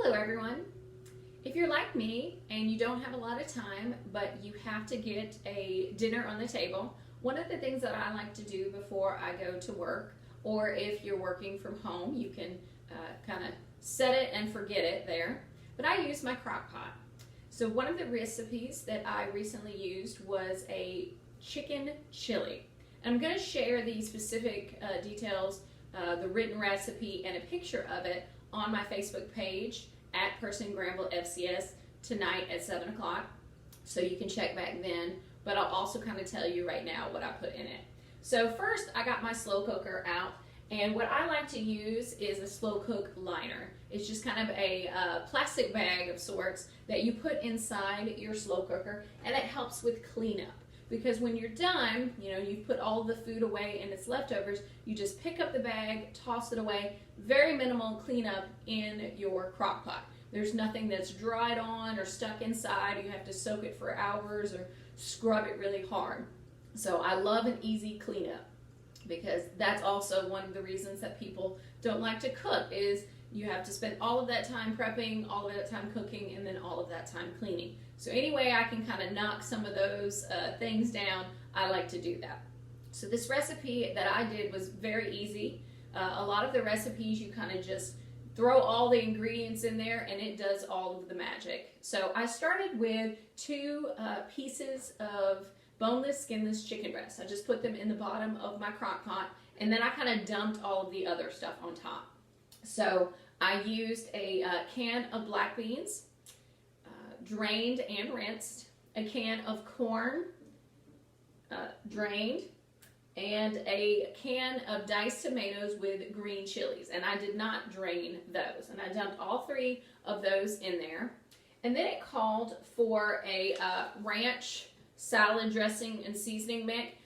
Hello everyone. If you're like me and you don't have a lot of time, but you have to get a dinner on the table, one of the things that I like to do before I go to work, or if you're working from home, you can kind of set it and forget it there, but I use my crock pot. So one of the recipes that I recently used was a chicken chili. I'm going to share the specific details, the written recipe, and a picture of it on my Facebook page at Person Granville FCS tonight at 7 o'clock. So you can check back then, but I'll also kind of tell you right now what I put in it. So first I got my slow cooker out, and what I like to use is a slow cook liner. It's just kind of a plastic bag of sorts that you put inside your slow cooker, and it helps with cleanup. Because when you're done, you've put all the food away and it's leftovers, you just pick up the bag, toss it away, very minimal cleanup in your crock pot. There's nothing that's dried on or stuck inside, or you have to soak it for hours or scrub it really hard. So I love an easy cleanup, because that's also one of the reasons that people don't like to cook, is you have to spend all of that time prepping, all of that time cooking, and then all of that time cleaning. So any way I can kind of knock some of those things down, I like to do that. So this recipe that I did was very easy. A lot of the recipes you kind of just throw all the ingredients in there and it does all of the magic. So I started with 2 pieces of boneless, skinless chicken breasts. I just put them in the bottom of my crock pot, and then I kind of dumped all of the other stuff on top. So I used a can of black beans, drained and rinsed, a can of corn, drained, and a can of diced tomatoes with green chilies. And I did not drain those. And I dumped all 3 of those in there. And then it called for a ranch salad dressing and seasoning mix.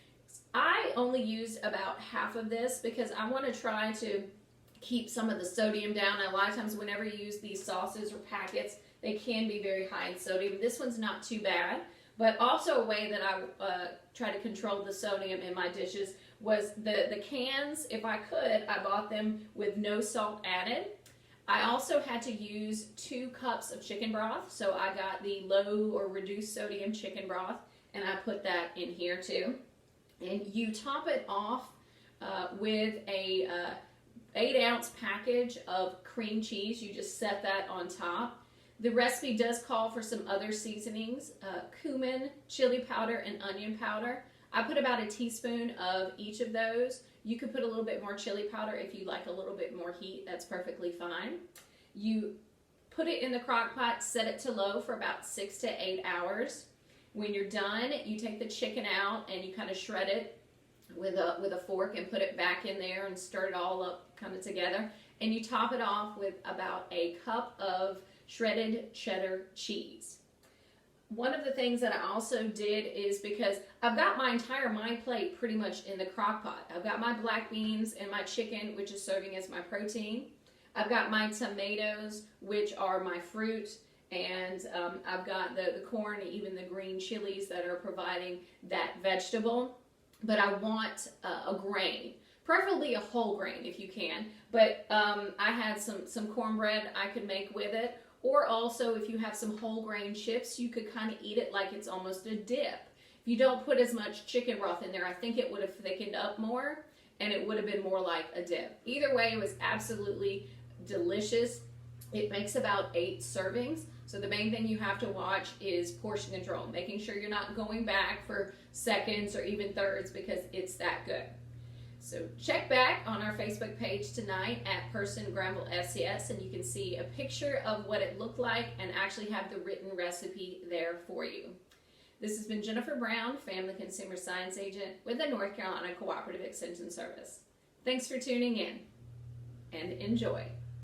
I only used about half of this because I want to try to keep some of the sodium down. A lot of times whenever you use these sauces or packets, they can be very high in sodium. This one's not too bad, but also a way that I try to control the sodium in my dishes was the cans. If I could, I bought them with no salt added. I also had to use 2 cups of chicken broth, so I got the low or reduced sodium chicken broth, and I put that in here too. And you top it off with a 8-ounce package of cream cheese. You just set that on top. The recipe does call for some other seasonings, cumin, chili powder, and onion powder. I put about a teaspoon of each of those. You could put a little bit more chili powder if you like a little bit more heat. That's perfectly fine. You put it in the crock pot, set it to low for about 6 to 8 hours. When you're done, you take the chicken out and you kind of shred it with a fork and put it back in there and stir it all up kind of together. And you top it off with about a cup of shredded cheddar cheese. One of the things that I also did is, because I've got my plate pretty much in the crock pot. I've got my black beans and my chicken, which is serving as my protein. I've got my tomatoes, which are my fruit, and I've got the corn and even the green chilies that are providing that vegetable. But I want a grain, preferably a whole grain if you can. But I had some cornbread I could make with it. Or also, if you have some whole grain chips, you could kind of eat it like it's almost a dip. If you don't put as much chicken broth in there, I think it would have thickened up more and it would have been more like a dip. Either way, it was absolutely delicious. It makes about 8 servings. So the main thing you have to watch is portion control, making sure you're not going back for seconds or even thirds, because it's that good. So check back on our Facebook page tonight at Person Granville FCS, and you can see a picture of what it looked like and actually have the written recipe there for you. This has been Jennifer Brown, Family Consumer Science Agent with the North Carolina Cooperative Extension Service. Thanks for tuning in, and enjoy.